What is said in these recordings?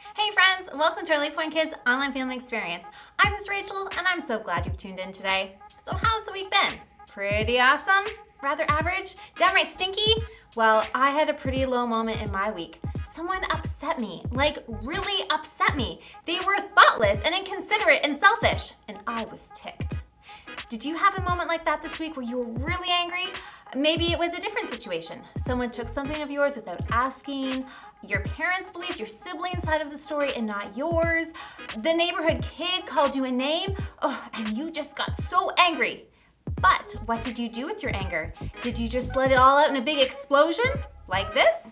Hey friends, welcome to our LakePoint Kids online family experience. I'm Miss Rachel and I'm so glad you've tuned in today. So how's the week been? Pretty awesome? Rather average? Downright stinky? Well, I had a pretty low moment in my week. Someone upset me, like really upset me. They were thoughtless and inconsiderate and selfish, and I was ticked. Did you have a moment like that this week where you were really angry? Maybe it was a different situation. Someone took something of yours without asking. Your parents believed your sibling's side of the story and not yours. The neighborhood kid called you a name. Oh, and you just got so angry. But what did you do with your anger? Did you just let it all out in a big explosion? Like this?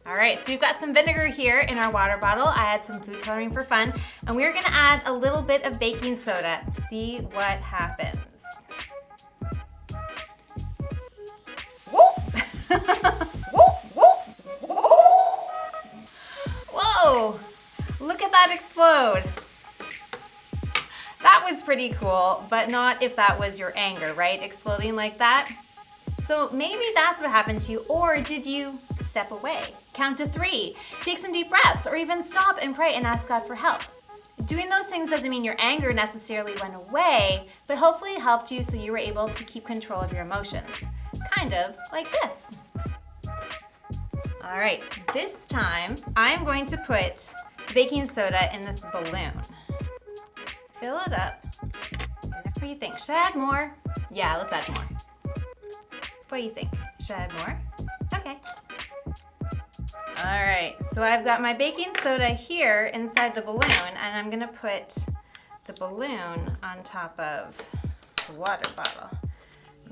All right, so we've got some vinegar here in our water bottle. I had some food coloring for fun, and we're gonna add a little bit of baking soda. See what happens. Whoa, look at that explode. That was pretty cool, but not if that was your anger, right? Exploding like that. So maybe that's what happened to you, or did you step away? Count to 3, take some deep breaths, or even stop and pray and ask God for help. Doing those things doesn't mean your anger necessarily went away, but hopefully it helped you so you were able to keep control of your emotions. Kind of like this. All right, this time I'm going to put baking soda in this balloon. Fill it up. What do you think? Should I add more? Yeah, let's add more. What do you think? Should I add more? Okay. All right, so I've got my baking soda here inside the balloon, and I'm gonna put the balloon on top of the water bottle.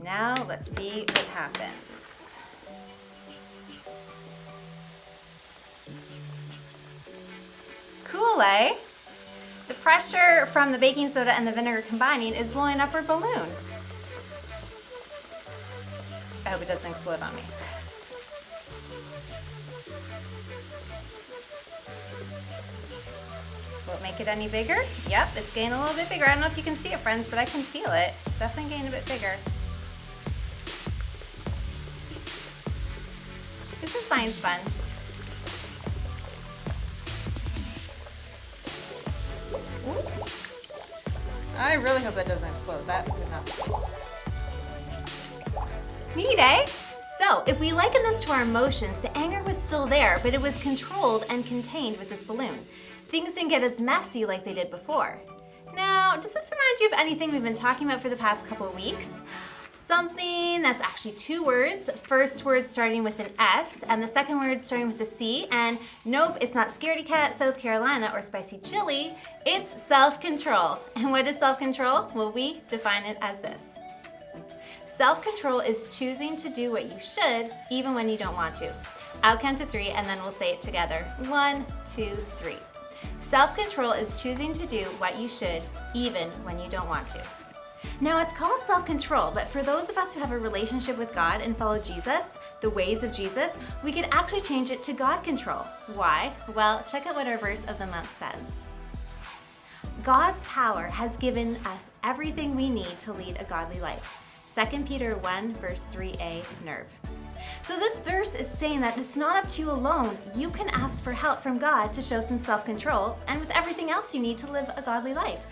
Now let's see what happens. Cool, eh? The pressure from the baking soda and the vinegar combining is blowing up our balloon. I hope it doesn't explode on me. Will it make it any bigger? Yep, it's getting a little bit bigger. I don't know if you can see it, friends, but I can feel it. It's definitely getting a bit bigger. This is science fun. Ooh. I really hope that doesn't explode. That would not be cool. Neat, eh? So, if we liken this to our emotions, the anger was still there, but it was controlled and contained with this balloon. Things didn't get as messy like they did before. Now, does this remind you of anything we've been talking about for the past couple of weeks? Something that's actually 2 words. First word starting with an S, and the second word starting with a C. And nope, it's not scaredy cat, South Carolina, or spicy chili. It's self-control. And what is self-control? Well, we define it as this. Self-control is choosing to do what you should, even when you don't want to. I'll count to 3, and then we'll say it together. 1, 2, 3. Self-control is choosing to do what you should, even when you don't want to. Now, it's called self-control, but for those of us who have a relationship with God and follow Jesus, the ways of Jesus, we could actually change it to God control. Why? Well, check out what our verse of the month says. God's power has given us everything we need to lead a godly life. 2 Peter 1, verse 3a, nerve. So this verse is saying that it's not up to you alone. You can ask for help from God to show some self-control and with everything else you need to live a godly life.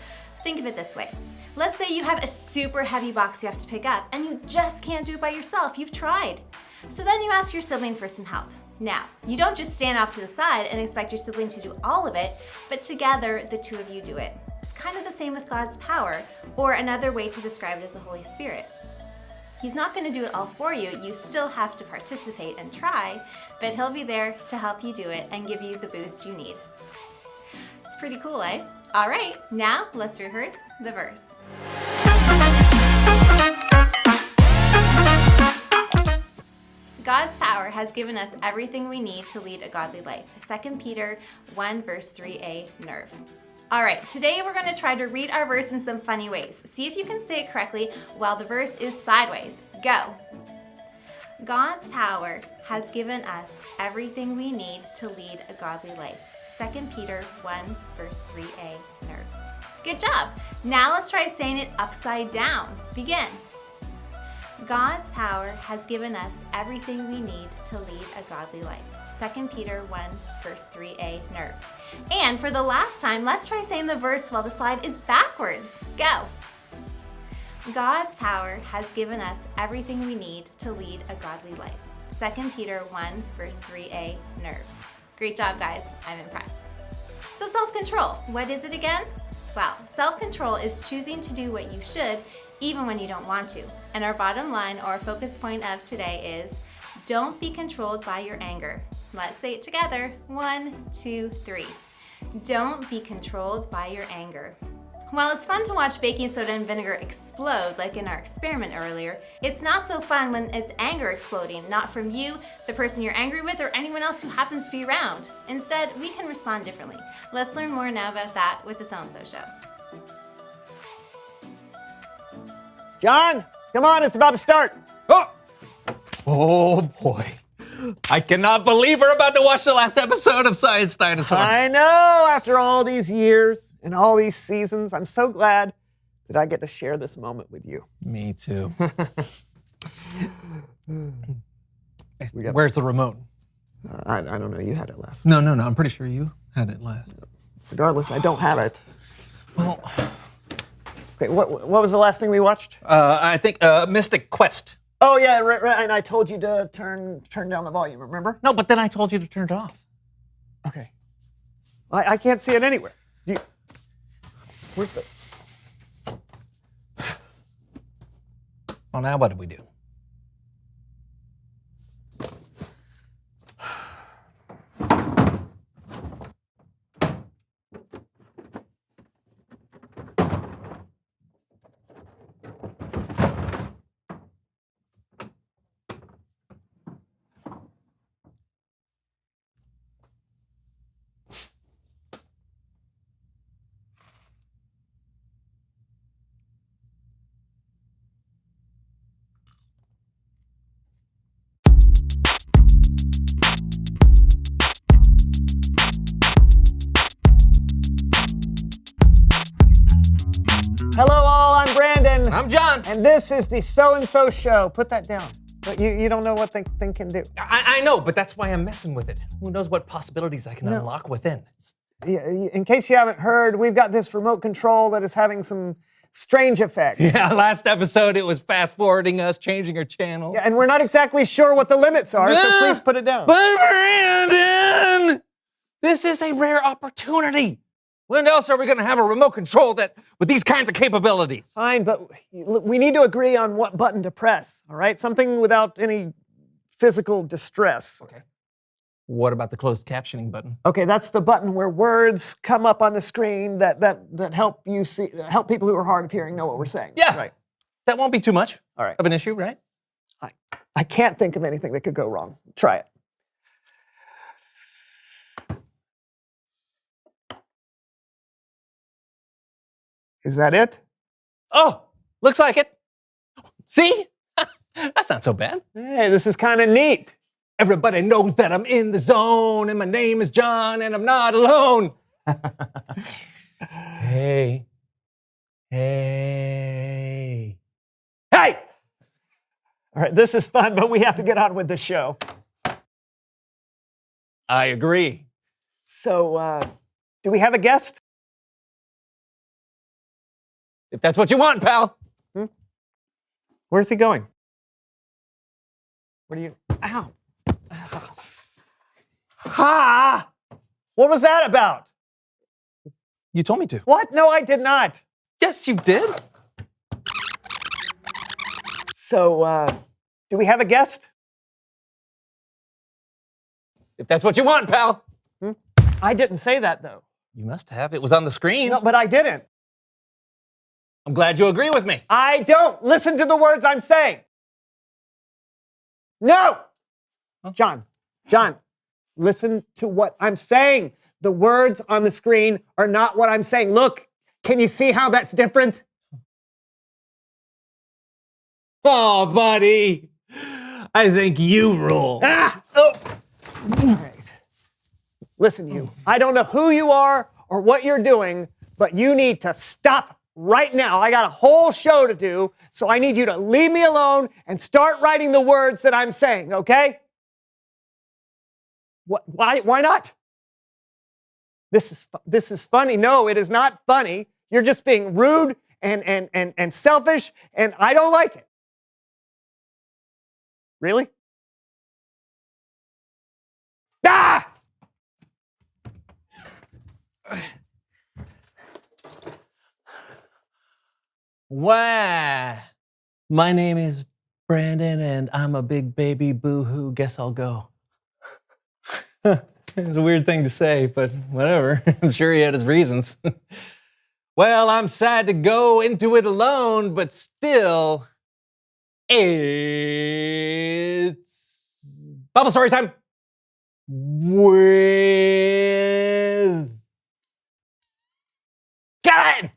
Think of it this way. Let's say you have a super heavy box you have to pick up and you just can't do it by yourself. You've tried. So then you ask your sibling for some help. Now, you don't just stand off to the side and expect your sibling to do all of it, but together the 2 of you do it. It's kind of the same with God's power, or another way to describe it is the Holy Spirit. He's not going to do it all for you. You still have to participate and try, but he'll be there to help you do it and give you the boost you need. It's pretty cool, eh? All right, now let's rehearse the verse. God's power has given us everything we need to lead a godly life. 2 Peter 1, verse 3a, nerve. All right, today we're going to try to read our verse in some funny ways. See if you can say it correctly while the verse is sideways. Go. God's power has given us everything we need to lead a godly life. 2 Peter 1, verse 3a, nerve. Good job. Now let's try saying it upside down. Begin. God's power has given us everything we need to lead a godly life. 2 Peter 1, verse 3a, nerve. And for the last time, let's try saying the verse while the slide is backwards. Go. God's power has given us everything we need to lead a godly life. 2 Peter 1, verse 3a, nerve. Great job, guys. I'm impressed. So self-control, what is it again? Well, self-control is choosing to do what you should even when you don't want to. And our bottom line or focus point of today is don't be controlled by your anger. Let's say it together. 1, 2, 3. Don't be controlled by your anger. While it's fun to watch baking soda and vinegar explode like in our experiment earlier, it's not so fun when it's anger exploding, not from you, the person you're angry with, or anyone else who happens to be around. Instead, we can respond differently. Let's learn more now about that with the So-and-So Show. John, come on, it's about to start. Oh boy. I cannot believe we're about to watch the last episode of Science Dinosaur. I know, after all these years and all these seasons, I'm so glad that I get to share this moment with you. Me too. Where's the remote? I don't know, you had it last. No, I'm pretty sure you had it last. Regardless, I don't have it. Well, Okay, what was the last thing we watched? I think Mystic Quest. Oh yeah, right, and I told you to turn down the volume, remember? No, but then I told you to turn it off. Okay. I can't see it anywhere. Where's the... Well, now what do we do? Hello all, I'm Brandon. I'm John. And this is the So-and-So Show. Put that down. But you don't know what the thing can do. I know, but that's why I'm messing with it. Who knows what possibilities I can unlock within? Yeah, in case you haven't heard, we've got this remote control that is having some strange effects. Yeah, last episode it was fast forwarding us, changing our channel. Yeah, and we're not exactly sure what the limits are, so please put it down. But Brandon, this is a rare opportunity. When else are we going to have a remote control with these kinds of capabilities? Fine, but we need to agree on what button to press, all right? Something without any physical distress. Okay. What about the closed captioning button? Okay, that's the button where words come up on the screen that help people who are hard of hearing know what we're saying. Yeah, Right. That won't be too much All right. of an issue, right? I can't think of anything that could go wrong. Try it. Is that it? Oh, looks like it. See? That's not so bad. Hey, this is kind of neat. Everybody knows that I'm in the zone and my name is John and I'm not alone. Hey. Hey. Hey! All right, this is fun, but we have to get on with the show. I agree. So, do we have a guest? If that's what you want, pal. Where's he going? What are you... Ow. Ha! What was that about? You told me to. What? No, I did not. Yes, you did. So, do we have a guest? If that's what you want, pal. I didn't say that, though. You must have. It was on the screen. No, but I didn't. I'm glad you agree with me. I don't. Listen to the words I'm saying. No! Huh? John, listen to what I'm saying. The words on the screen are not what I'm saying. Look, can you see how that's different? Oh, buddy. I think you rule. Ah! Oh. All right. Listen, you. I don't know who you are or what you're doing, but you need to stop right now. I got a whole show to do, so I need you to leave me alone and start writing the words that I'm saying, okay? Why not? This is funny. No, it is not funny. You're just being rude and selfish, and I don't like it. Really? Ah! Wow. My name is Brandon, and I'm a big baby boo-hoo. Guess I'll go. It's a weird thing to say, but whatever. I'm sure he had his reasons. Well, I'm sad to go into it alone, but still, it's Bible story time with Kevin.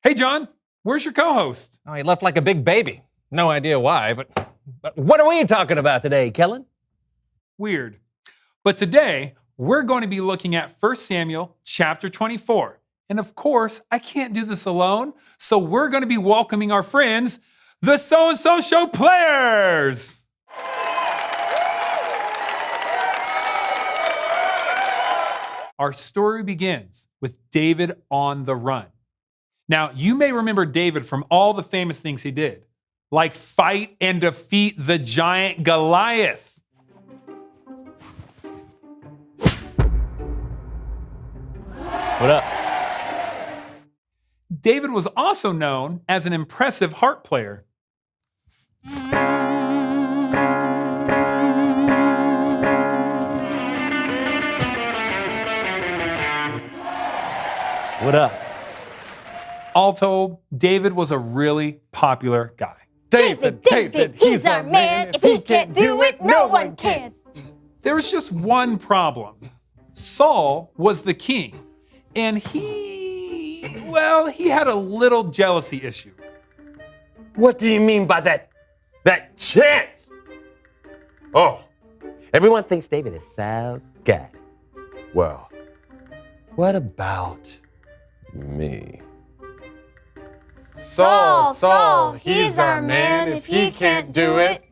Hey, John, where's your co-host? Oh, he left like a big baby. No idea why, but what are we talking about today, Kellen? Weird. But today, we're going to be looking at 1 Samuel chapter 24. And of course, I can't do this alone, so we're going to be welcoming our friends, the So-and-So Show players. Our story begins with David on the run. Now, you may remember David from all the famous things he did, like fight and defeat the giant Goliath. What up? David was also known as an impressive harp player. What up? All told, David was a really popular guy. David, he's our man. If he can't do it, no one can. There was just one problem. Saul was the king, and he had a little jealousy issue. What do you mean by that chant? Oh, everyone thinks David is so good. Well, what about me? Saul, he's our man. If he can't do it,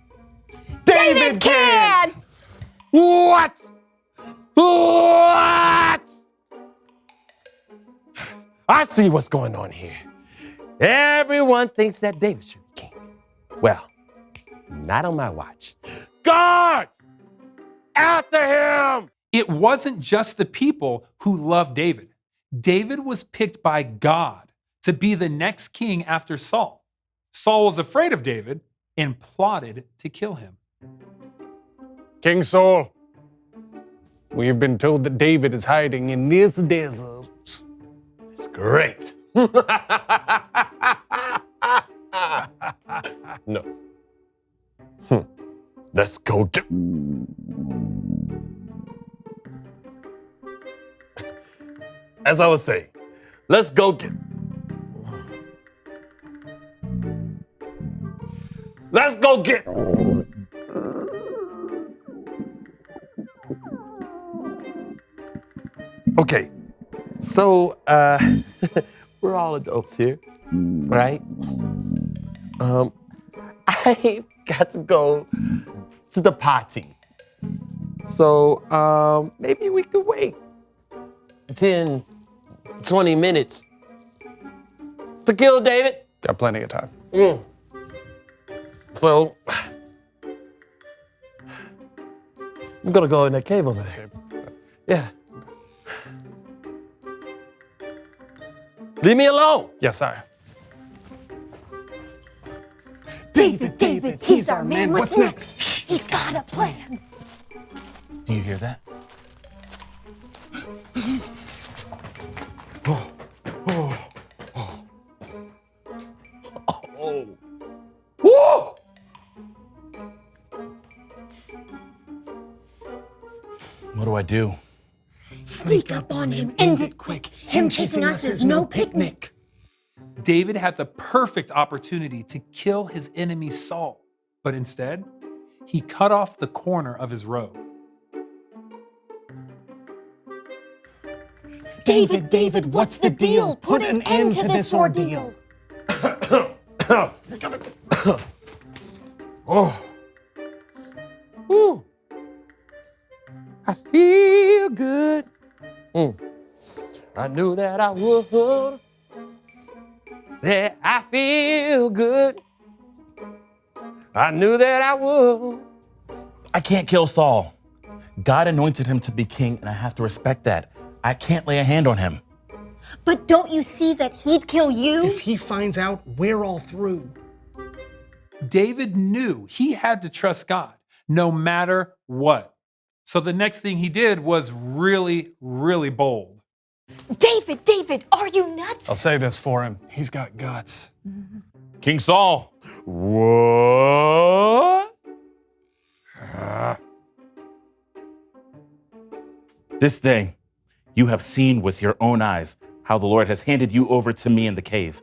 David can. What? I see what's going on here. Everyone thinks that David should be king. Well, not on my watch. Guards! After him! It wasn't just the people who loved David. David was picked by God to be the next king after Saul. Saul was afraid of David and plotted to kill him. King Saul, we have been told that David is hiding in this desert. It's great. No. Let's go get... As I was saying, let's go get... Let's go get... Okay, so, we're all adults here, right? I got to go to the party. So, maybe we could wait 10, 20 minutes to kill David. Got plenty of time. So, I'm gonna go in that cave over there. Yeah. Leave me alone. Yes, sire. David, he's our man. What's next? He's got a plan. Do you hear that? Whoa! What do I do? Sneak up on him, end it quick. Him chasing us is no picnic. David had the perfect opportunity to kill his enemy Saul, but instead, he cut off the corner of his robe. David, David, what's the deal? Put an end to this ordeal. Oh. Ooh. I feel good. I knew that I would. Yeah, I feel good. I knew that I would. I can't kill Saul. God anointed him to be king, and I have to respect that. I can't lay a hand on him. But don't you see that he'd kill you? If he finds out, we're all through. David knew he had to trust God no matter what. So the next thing he did was really, really bold. David, David, are you nuts? I'll say this for him. He's got guts. King Saul. What? This day, you have seen with your own eyes how the Lord has handed you over to me in the cave.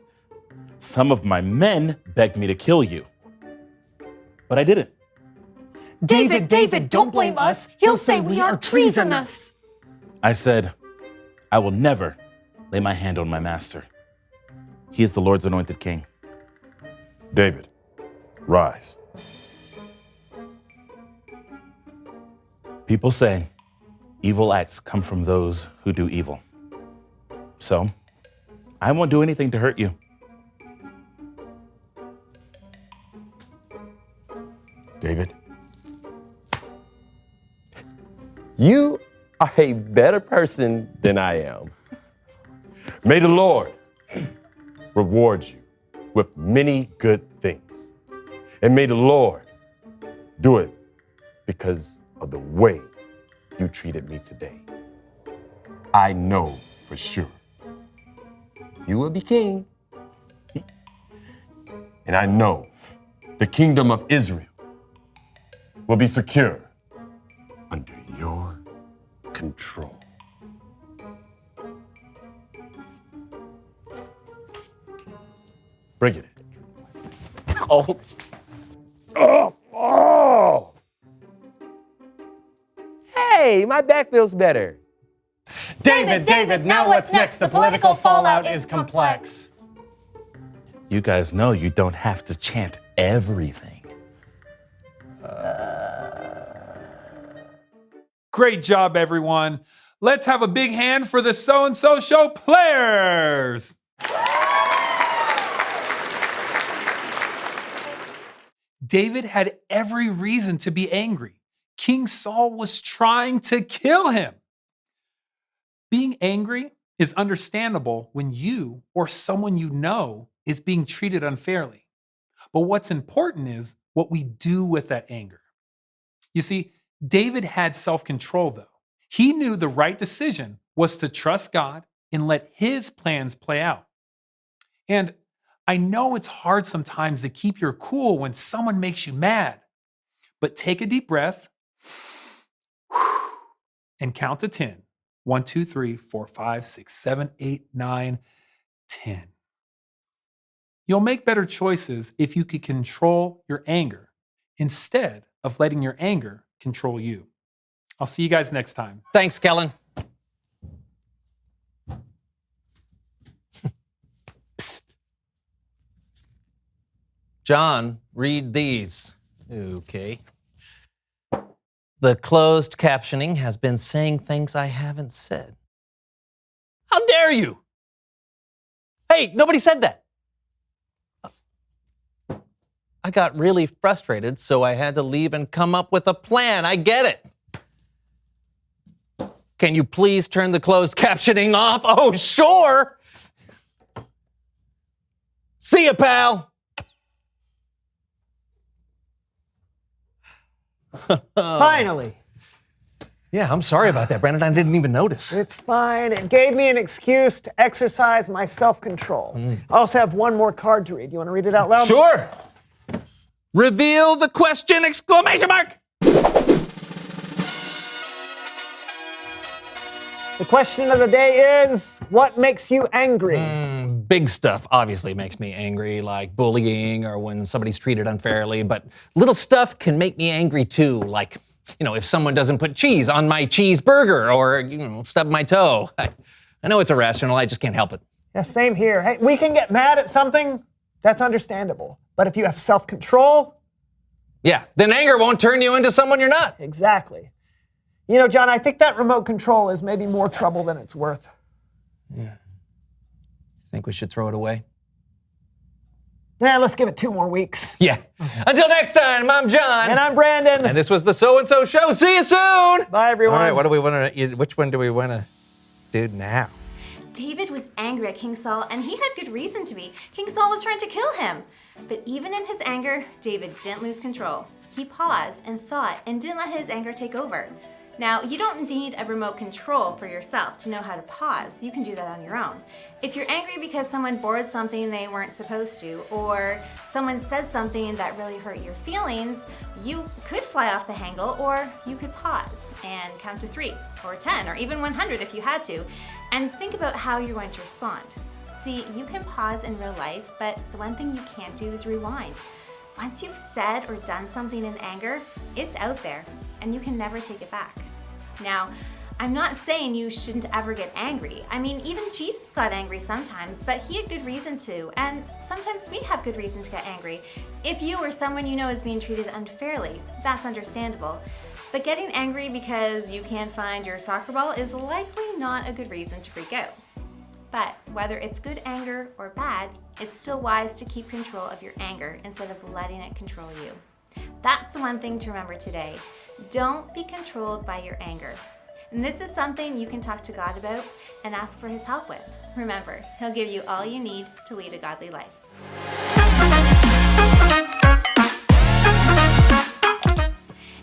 Some of my men begged me to kill you, but I didn't. David, David, don't blame us. He'll say we are treasonous. I said, I will never lay my hand on my master. He is the Lord's anointed king. David, rise. People say evil acts come from those who do evil. So, I won't do anything to hurt you. David, you are a better person than I am. May the Lord reward you with many good things. And may the Lord do it because of the way you treated me today. I know for sure you will be king. And I know the kingdom of Israel will be secure under your control. Bring it in. Oh. Oh. Hey, my back feels better. David, now what's next? The political fallout is complex. You guys know you don't have to chant everything. Great job, everyone. Let's have a big hand for the So-and-So Show players. David had every reason to be angry. King Saul was trying to kill him. Being angry is understandable when you or someone you know is being treated unfairly. But what's important is what we do with that anger. You see, David had self-control, though. He knew the right decision was to trust God and let his plans play out. And I know it's hard sometimes to keep your cool when someone makes you mad, but take a deep breath and count to 10. 1, 2, 3, 4, 5, 6, 7, 8, 9, 10. You'll make better choices if you could control your anger instead of letting your anger control you. I'll see you guys next time. Thanks, Kellen. John, read these. Okay. The closed captioning has been saying things I haven't said. How dare you? Hey, nobody said that. I got really frustrated, so I had to leave and come up with a plan. I get it. Can you please turn the closed captioning off? Oh, sure. See ya, pal. Finally. Yeah, I'm sorry about that, Brandon. I didn't even notice. It's fine. It gave me an excuse to exercise my self-control. I also have one more card to read. You want to read it out loud? Sure. Reveal the question, exclamation mark. The question of the day is, what makes you angry? Big stuff obviously makes me angry, like bullying or when somebody's treated unfairly, but little stuff can make me angry too, like, if someone doesn't put cheese on my cheeseburger or, stub my toe. I I know it's irrational, I just can't help it. Yeah, same here. Hey, we can get mad at something. That's understandable. But if you have self-control, Yeah, then anger won't turn you into someone you're not. exactly. You know, John, I think that remote control is maybe more trouble than it's worth. Think we should throw it away? Yeah, let's give it 2 more weeks. Yeah. Until next time, I'm John. And I'm Brandon. And this was the So and So Show. See you soon. Bye, everyone. All right, what do we want to? Which one do we want to do now? David was angry at King Saul, and he had good reason to be. King Saul was trying to kill him. But even in his anger, David didn't lose control. He paused and thought and didn't let his anger take over. Now, you don't need a remote control for yourself to know how to pause. You can do that on your own. If you're angry because someone borrowed something they weren't supposed to, or someone said something that really hurt your feelings, you could fly off the handle, or you could pause and count to 3 or 10 or even 100 if you had to, and think about how you're going to respond. See, you can pause in real life, but the one thing you can't do is rewind. Once you've said or done something in anger, it's out there, and you can never take it back. Now, I'm not saying you shouldn't ever get angry. I mean, even Jesus got angry sometimes, but he had good reason to, and sometimes we have good reason to get angry. If you or someone you know is being treated unfairly, that's understandable. But getting angry because you can't find your soccer ball is likely not a good reason to freak out. But whether it's good anger or bad, it's still wise to keep control of your anger instead of letting it control you. That's the one thing to remember today. Don't be controlled by your anger. And this is something you can talk to God about and ask for his help with. Remember, he'll give you all you need to lead a godly life.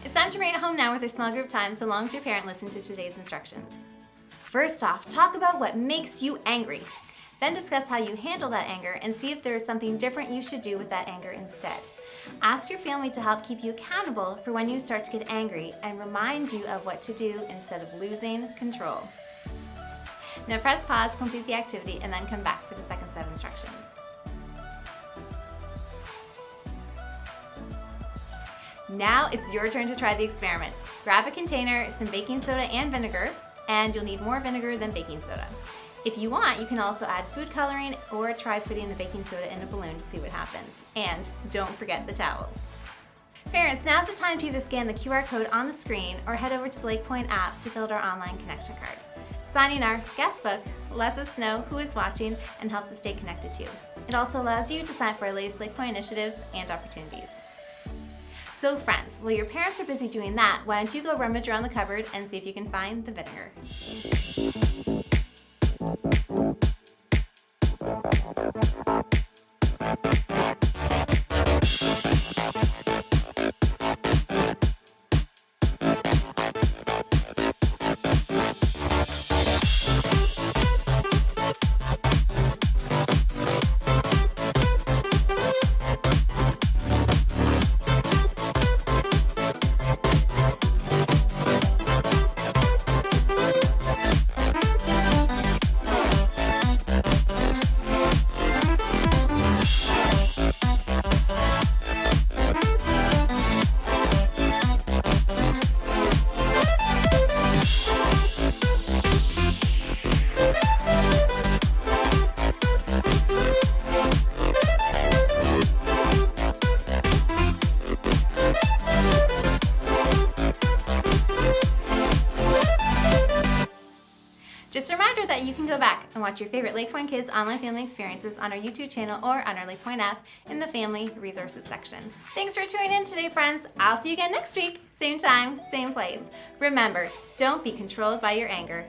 It's time to bring it home now with our small group time, so long as your parent listen to today's instructions. First off, talk about what makes you angry. Then discuss how you handle that anger and see if there is something different you should do with that anger instead. Ask your family to help keep you accountable for when you start to get angry and remind you of what to do instead of losing control. Now press pause, complete the activity, and then come back for the second set of instructions. Now it's your turn to try the experiment. Grab a container, some baking soda and vinegar, and you'll need more vinegar than baking soda. If you want, you can also add food coloring or try putting the baking soda in a balloon to see what happens. And don't forget the towels. Parents, now's the time to either scan the QR code on the screen or head over to the LakePoint app to fill out our online connection card. Signing our guest book lets us know who is watching and helps us stay connected to you. It also allows you to sign up for our latest LakePoint initiatives and opportunities. So friends, while your parents are busy doing that, why don't you go rummage around the cupboard and see if you can find the vinegar. Just a reminder that you can go back and watch your favorite LakePoint Kids online family experiences on our YouTube channel or on our LakePoint app in the Family Resources section. Thanks for tuning in today, friends. I'll see you again next week, same time, same place. Remember, don't be controlled by your anger.